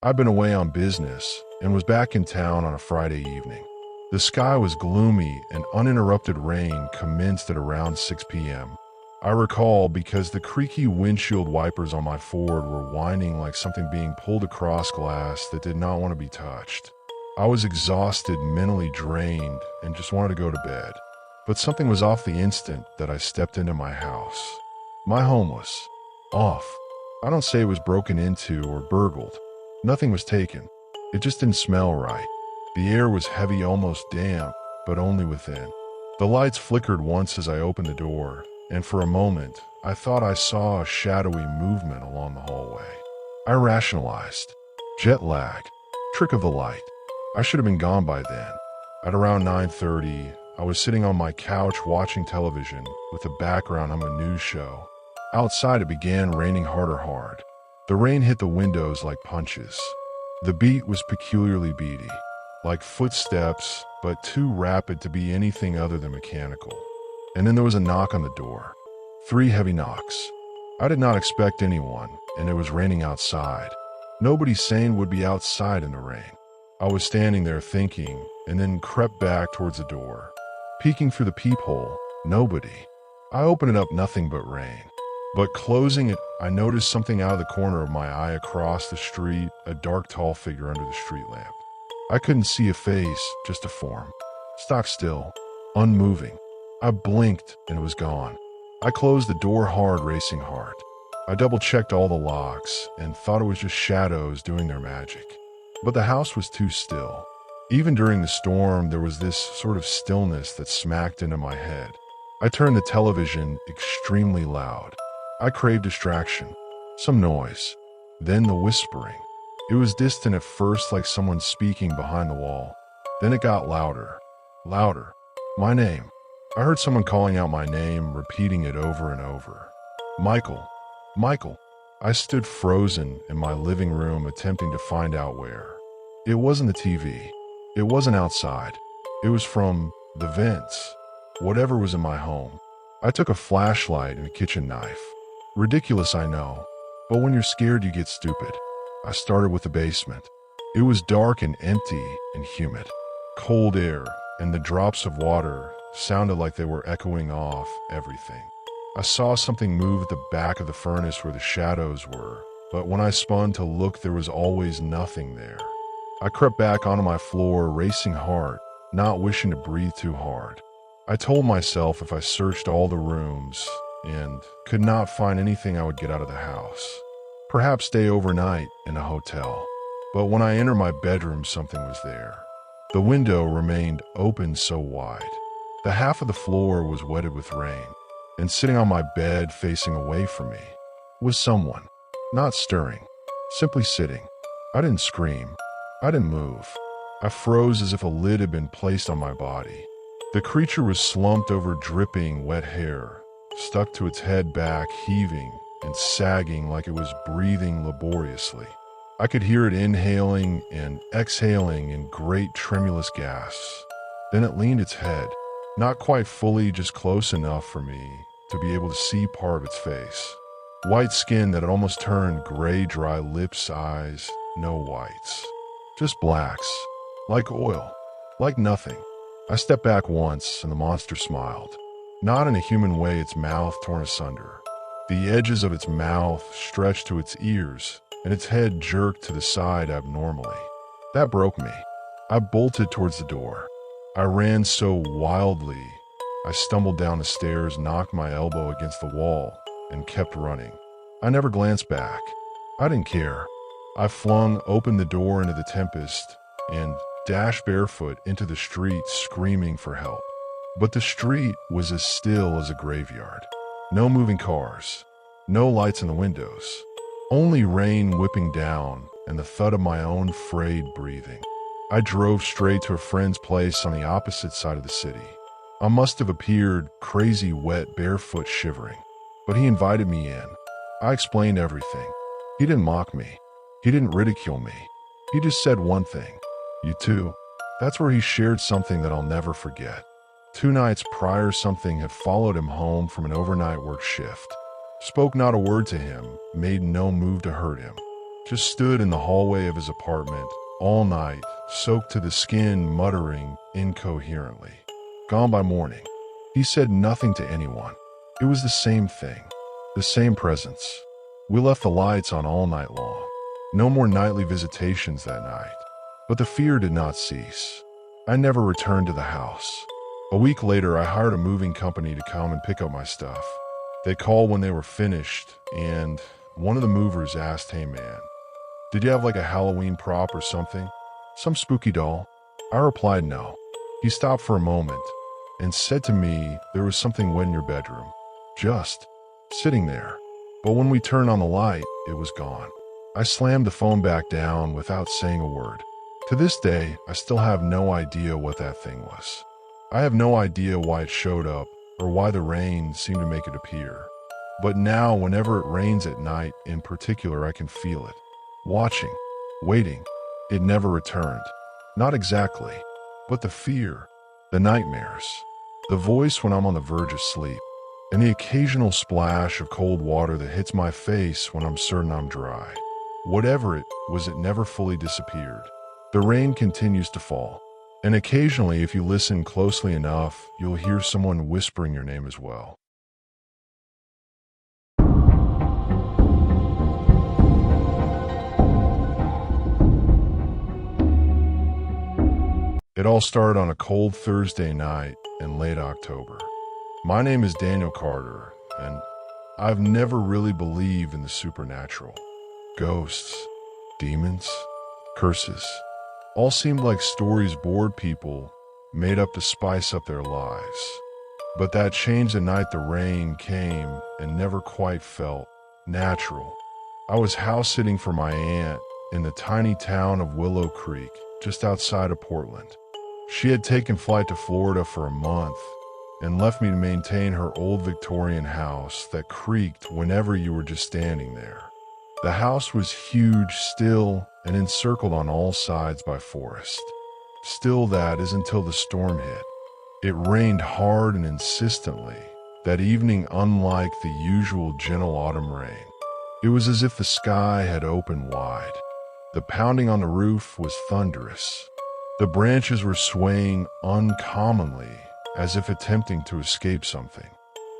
I'd been away on business and was back in town on a Friday evening. The sky was gloomy and uninterrupted rain commenced at around 6 p.m. I recall because the creaky windshield wipers on my Ford were whining like something being pulled across glass that did not want to be touched. I was exhausted, mentally drained, and just wanted to go to bed. But something was off the instant that I stepped into my house. My home was off. I don't say it was broken into or burgled. Nothing was taken. It just didn't smell right. The air was heavy, almost damp, but only within. The lights flickered once as I opened the door, and for a moment, I thought I saw a shadowy movement along the hallway. I rationalized. Jet lag. Trick of the light. I should have been gone by then. At around 9:30, I was sitting on my couch watching television with the background of a news show. Outside it began raining hard. The rain hit the windows like punches. The beat was peculiarly beady, like footsteps, but too rapid to be anything other than mechanical. And then there was a knock on the door. 3 heavy knocks. I did not expect anyone, and it was raining outside. Nobody sane would be outside in the rain. I was standing there thinking, and then crept back towards the door. Peeking through the peephole, nobody. I opened it up, nothing but rain. But closing it, I noticed something out of the corner of my eye across the street, a dark, tall figure under the street lamp. I couldn't see a face, just a form. Stock still, unmoving. I blinked and it was gone. I closed the door hard, racing heart. I double-checked all the locks and thought it was just shadows doing their magic. But the house was too still. Even during the storm, there was this sort of stillness that smacked into my head. I turned the television extremely loud. I craved distraction, some noise, then the whispering. It was distant at first, like someone speaking behind the wall. Then it got louder, louder. My name. I heard someone calling out my name, repeating it over and over. Michael, Michael. I stood frozen in my living room, attempting to find out where. It wasn't the TV. It wasn't outside. It was from the vents. Whatever was in my home. I took a flashlight and a kitchen knife. Ridiculous, I know, but when you're scared, you get stupid. I started with the basement. It was dark and empty and humid. Cold air and the drops of water sounded like they were echoing off everything. I saw something move at the back of the furnace where the shadows were, but when I spun to look, there was always nothing there. I crept back onto my floor, racing heart, not wishing to breathe too hard. I told myself if I searched all the rooms and could not find anything, I would get out of the house. Perhaps stay overnight in a hotel. But when I entered my bedroom, something was there. The window remained open so wide. The half of the floor was wetted with rain, and sitting on my bed facing away from me was someone, not stirring, simply sitting. I didn't scream. I didn't move. I froze as if a lid had been placed on my body. The creature was slumped over, dripping wet hair, stuck to its head back, heaving and sagging like it was breathing laboriously. I could hear it inhaling and exhaling in great tremulous gasps. Then it leaned its head, not quite fully, just close enough for me to be able to see part of its face. White skin that had almost turned gray, dry lips, eyes, no whites. Just blacks, like oil, like nothing. I stepped back once and the monster smiled. Not in a human way, its mouth torn asunder. The edges of its mouth stretched to its ears, and its head jerked to the side abnormally. That broke me. I bolted towards the door. I ran so wildly, I stumbled down the stairs, knocked my elbow against the wall, and kept running. I never glanced back. I didn't care. I flung open the door into the tempest and dashed barefoot into the street, screaming for help. But the street was as still as a graveyard. No moving cars, no lights in the windows, only rain whipping down and the thud of my own frayed breathing. I drove straight to a friend's place on the opposite side of the city. I must have appeared crazy, wet, barefoot, shivering, but he invited me in. I explained everything. He didn't mock me. He didn't ridicule me. He just said one thing. You too? That's where he shared something that I'll never forget. 2 nights prior, something had followed him home from an overnight work shift. Spoke not a word to him, made no move to hurt him. just stood in the hallway of his apartment all night, soaked to the skin, muttering incoherently. Gone by morning. He said nothing to anyone. It was the same thing, the same presence. We left the lights on all night long. No more nightly visitations that night. But the fear did not cease. I never returned to the house. A week later, I hired a moving company to come and pick up my stuff. They called when they were finished, and one of the movers asked, "Hey man, did you have like a Halloween prop or something? Some spooky doll?" I replied no. He stopped for a moment and said to me there was something wet in your bedroom, just sitting there. But when we turned on the light, it was gone. I slammed the phone back down without saying a word. To this day, I still have no idea what that thing was. I have no idea why it showed up or why the rain seemed to make it appear. But now, whenever it rains at night in particular, I can feel it. Watching, waiting. It never returned. Not exactly, but the fear, the nightmares, the voice when I'm on the verge of sleep, and the occasional splash of cold water that hits my face when I'm certain I'm dry. Whatever it was, it never fully disappeared. The rain continues to fall, and occasionally, if you listen closely enough, you'll hear someone whispering your name as well. It all started on a cold Thursday night in late October. My name is Daniel Carter, and I've never really believed in the supernatural. Ghosts, demons, curses, all seemed like stories bored people made up to spice up their lives. But that changed the night the rain came and never quite felt natural. I was house sitting for my aunt in the tiny town of Willow Creek, just outside of Portland. She had taken flight to Florida for a month and left me to maintain her old Victorian house that creaked whenever you were just standing there. The house was huge still and encircled on all sides by forest. Still, that is until the storm hit. It rained hard and insistently that evening, unlike the usual gentle autumn rain. It was as if the sky had opened wide. The pounding on the roof was thunderous. The branches were swaying uncommonly, as if attempting to escape something.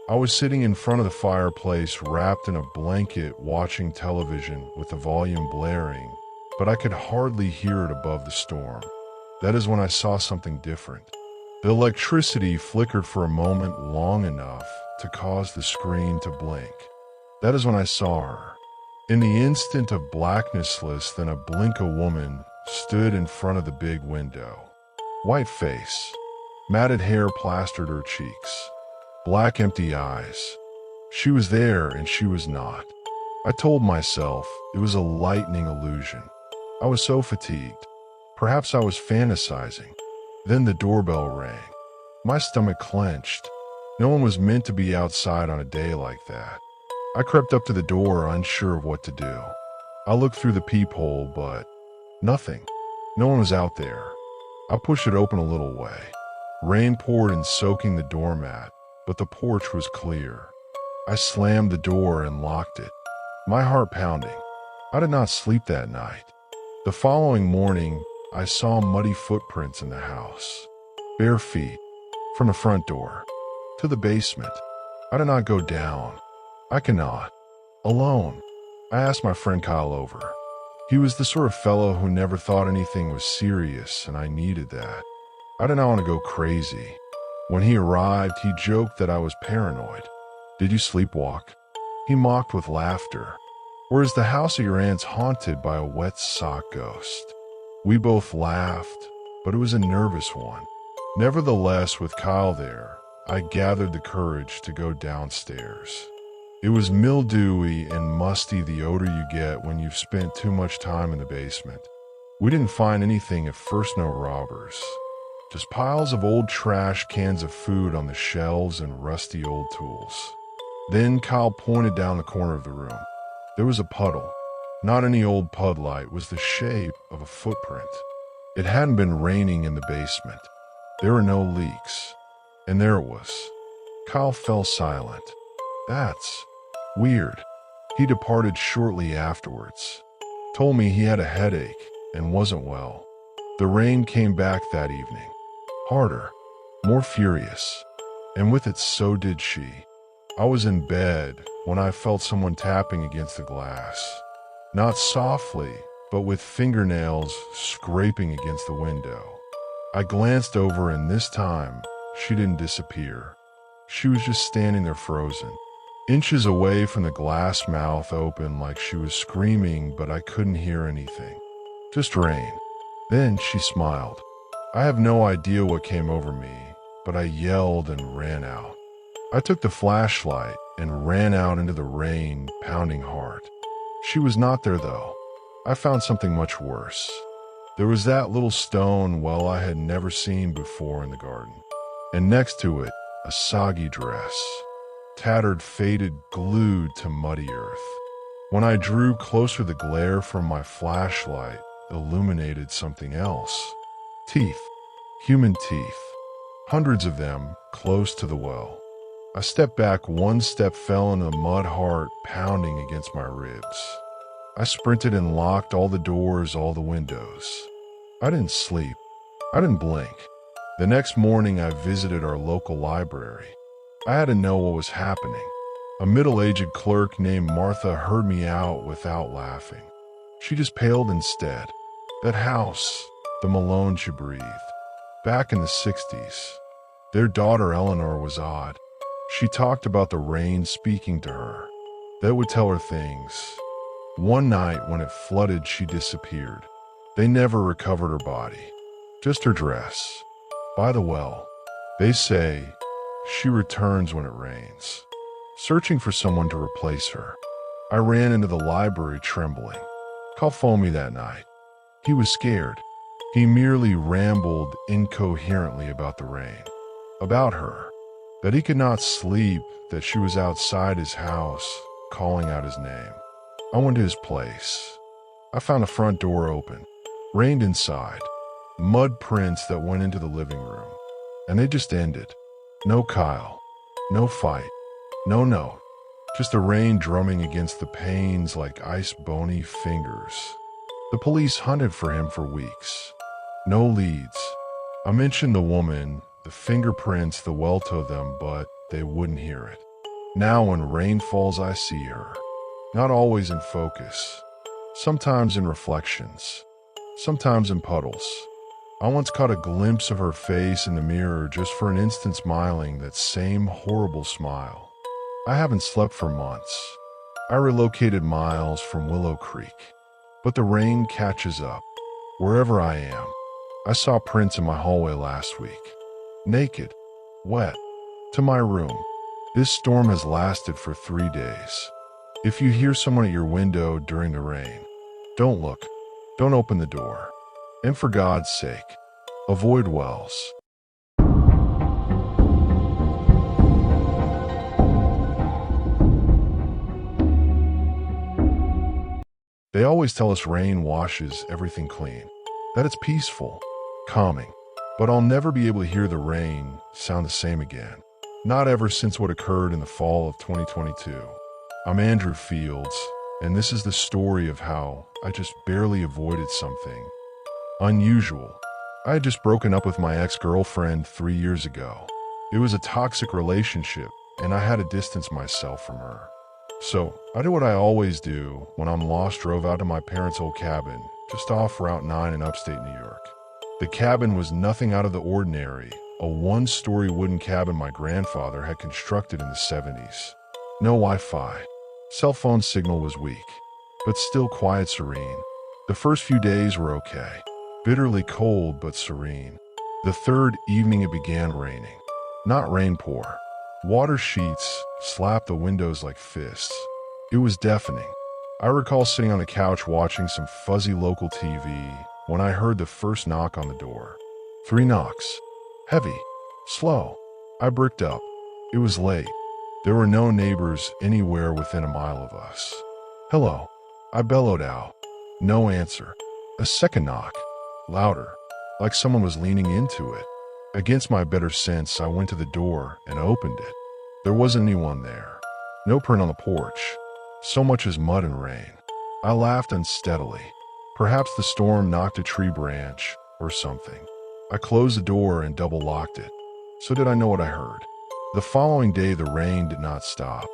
I was sitting in front of the fireplace, wrapped in a blanket, watching television with the volume blaring, but I could hardly hear it above the storm. That is when I saw something different. The electricity flickered for a moment long enough to cause the screen to blink. That is when I saw her. In the instant of blackness, less than a blink, a woman stood in front of the big window. White face, matted hair plastered her cheeks, black empty eyes. She was there and she was not. I told myself it was a lightning illusion. I was so fatigued. Perhaps I was fantasizing. Then the doorbell rang. My stomach clenched. No one was meant to be outside on a day like that. I crept up to the door, unsure of what to do. I looked through the peephole, but nothing. No one was out there. I pushed it open a little way. Rain poured in, soaking the doormat, but the porch was clear. I slammed the door and locked it, my heart pounding. I did not sleep that night. The following morning, I saw muddy footprints in the house. Bare feet, from the front door to the basement. I did not go down. I cannot. Alone. I asked my friend Kyle over. He was the sort of fellow who never thought anything was serious, and I needed that. I did not want to go crazy. When he arrived, he joked that I was paranoid. Did you sleepwalk? He mocked with laughter. Or is the house at your aunt's haunted by a wet sock ghost? We both laughed, but it was a nervous one. Nevertheless, with Kyle there, I gathered the courage to go downstairs. It was mildewy and musty, the odor you get when you've spent too much time in the basement. We didn't find anything at first, no robbers. Just piles of old trash, cans of food on the shelves, and rusty old tools. Then Kyle pointed down the corner of the room. There was a puddle. Not any old pud light, it was the shape of a footprint. It hadn't been raining in the basement. There were no leaks. And there it was. Kyle fell silent. That's weird. He departed shortly afterwards. told me he had a headache and wasn't well. The rain came back that evening, harder, more furious, and with it so did she. I was in bed when I felt someone tapping against the glass, not softly, but with fingernails scraping against the window. I glanced over, and this time, she didn't disappear. She was just standing there frozen, inches away from the glass, mouth open like she was screaming, but I couldn't hear anything. Just rain. Then she smiled. I have no idea what came over me, but I yelled and ran out. I took the flashlight and ran out into the rain, pounding hard. She was not there though. I found something much worse. There was that little stone well I had never seen before in the garden, and next to it, a soggy dress, tattered, faded, glued to muddy earth. When I drew closer, the glare from my flashlight illuminated something else. Teeth. Human teeth. Hundreds of them, close to the well. I stepped back one step, fell in the mud, heart pounding against my ribs. I sprinted and locked all the doors, all the windows. I didn't sleep. I didn't blink. The next morning, I visited our local library. I had to know what was happening. A middle-aged clerk named Martha heard me out without laughing. She just paled instead. That house, the Malone, she breathed. Back in the 60s. Their daughter Eleanor was odd. She talked about the rain speaking to her. That would tell her things. One night when it flooded, she disappeared. They never recovered her body. Just her dress. By the well. They say she returns when it rains, searching for someone to replace her. I ran into the library trembling. Called Foamy that night. He was scared. He merely rambled incoherently about the rain, about her, that he could not sleep, that she was outside his house, calling out his name. I went to his place. I found the front door open, rained inside, mud prints that went into the living room, and they just ended. No Kyle, no fight, no note, just the rain drumming against the panes like ice bony fingers. The police hunted for him for weeks. No leads. I mentioned the woman, the fingerprints, the well to them, but they wouldn't hear it. Now when rain falls, I see her. Not always in focus. Sometimes in reflections. Sometimes in puddles. I once caught a glimpse of her face in the mirror, just for an instant, smiling, that same horrible smile. I haven't slept for months. I relocated miles from Willow Creek. But the rain catches up. Wherever I am. I saw prints in my hallway last week. Naked. Wet. To my room. This storm has lasted for 3 days. If you hear someone at your window during the rain, don't look. Don't open the door. And for God's sake, avoid wells. They always tell us rain washes everything clean, that it's peaceful, calming, but I'll never be able to hear the rain sound the same again. Not ever since what occurred in the fall of 2022. I'm Andrew Fields, and this is the story of how I just barely avoided something unusual. I had just broken up with my ex-girlfriend 3 years ago. It was a toxic relationship, and I had to distance myself from her. So I did what I always do when I'm lost, drove out to my parents' old cabin, just off Route 9 in upstate New York. The cabin was nothing out of the ordinary, a 1-story wooden cabin my grandfather had constructed in the 70s. No Wi-Fi. Cell phone signal was weak, but still quiet, serene. The first few days were okay. Bitterly cold, but serene. The third evening it began raining. Not rain pour. Water sheets slapped the windows like fists. It was deafening. I recall sitting on the couch watching some fuzzy local TV when I heard the first knock on the door. 3 knocks. Heavy. Slow. I bricked up. It was late. There were no neighbors anywhere within a mile of us. Hello. I bellowed out. No answer. A second knock. Louder. Like someone was leaning into it. Against my better sense, I went to the door and opened it. There wasn't anyone there. No print on the porch. So much as mud and rain. I laughed unsteadily. Perhaps the storm knocked a tree branch or something. I closed the door and double-locked it. So did I know what I heard? The following day, the rain did not stop.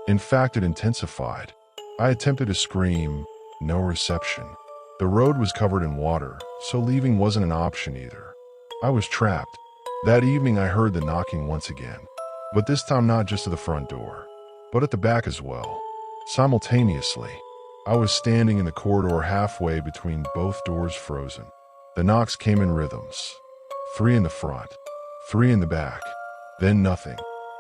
In fact, it intensified. I attempted to scream, no reception. The road was covered in water, so leaving wasn't an option either. I was trapped. That evening, I heard the knocking once again, but this time not just at the front door, but at the back as well. Simultaneously, I was standing in the corridor halfway between both doors, frozen. The knocks came in rhythms. 3 in the front, 3 in the back, then nothing,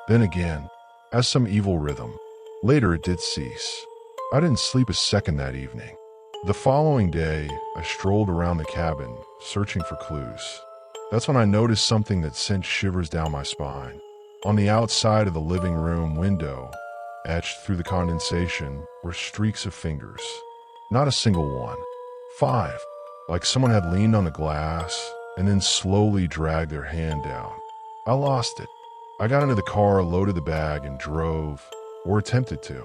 then again, as some evil rhythm. Later it did cease. I didn't sleep a second that evening. The following day, I strolled around the cabin, searching for clues. That's when I noticed something that sent shivers down my spine. On the outside of the living room window, etched through the condensation, were streaks of fingers. Not a single one. 5. Like someone had leaned on the glass and then slowly dragged their hand down. I lost it. I got into the car, loaded the bag, and drove, or attempted to.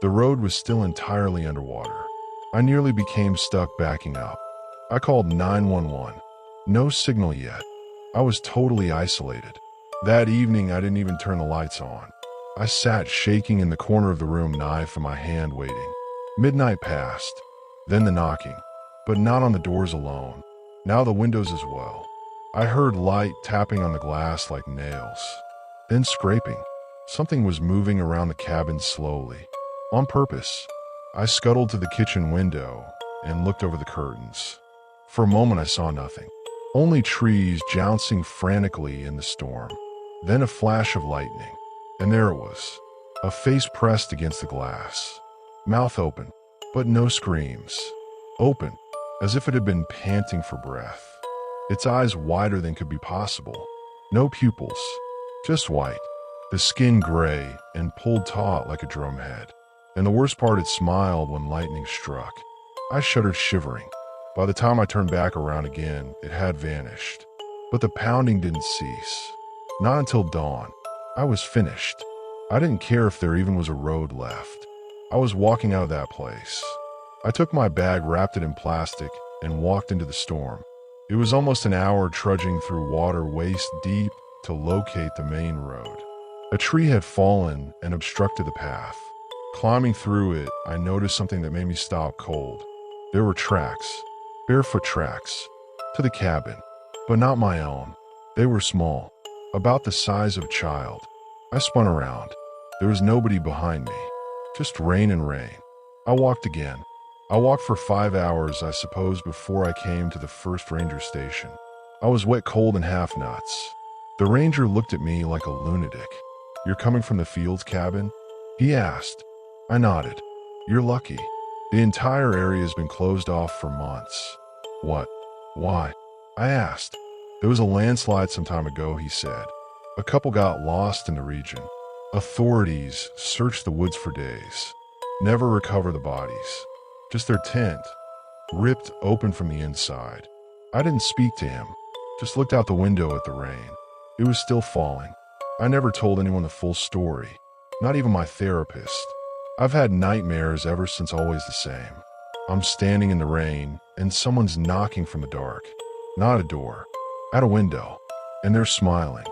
The road was still entirely underwater. I nearly became stuck backing up. I called 911. No signal yet. I was totally isolated. That evening, I didn't even turn the lights on. I sat shaking in the corner of the room, knife in my hand, waiting. Midnight passed. Then the knocking. But not on the doors alone. Now the windows as well. I heard light tapping on the glass like nails. Then scraping. Something was moving around the cabin slowly. On purpose. I scuttled to the kitchen window and looked over the curtains. For a moment I saw nothing. Only trees jouncing frantically in the storm. Then a flash of lightning. And there it was. A face pressed against the glass. Mouth open, but no screams. Open, as if it had been panting for breath. Its eyes wider than could be possible. No pupils, just white. The skin gray and pulled taut like a drumhead. And the worst part, it smiled when lightning struck. I shuddered, shivering. By the time I turned back around again, it had vanished. But the pounding didn't cease. Not until dawn. I was finished. I didn't care if there even was a road left. I was walking out of that place. I took my bag, wrapped it in plastic, and walked into the storm. It was almost an hour trudging through water waist deep to locate the main road. A tree had fallen and obstructed the path. Climbing through it, I noticed something that made me stop cold. There were tracks, barefoot tracks, to the cabin, but not my own. They were small, about the size of a child. I spun around. There was nobody behind me, just rain and rain. I walked again. I walked for 5 hours, I suppose, before I came to the first ranger station. I was wet, cold, and half nuts. The ranger looked at me like a lunatic. "You're coming from the Fields cabin?" he asked. I nodded. "You're lucky. The entire area has been closed off for months." "What? Why?" I asked. "There was a landslide some time ago," he said. "A couple got lost in the region. Authorities searched the woods for days. Never recover the bodies. Just their tent, ripped open from the inside." I didn't speak to him, just looked out the window at the rain. It was still falling. I never told anyone the full story, not even my therapist. I've had nightmares ever since, always the same. I'm standing in the rain, and someone's knocking from the dark. Not a door, at a window, and they're smiling.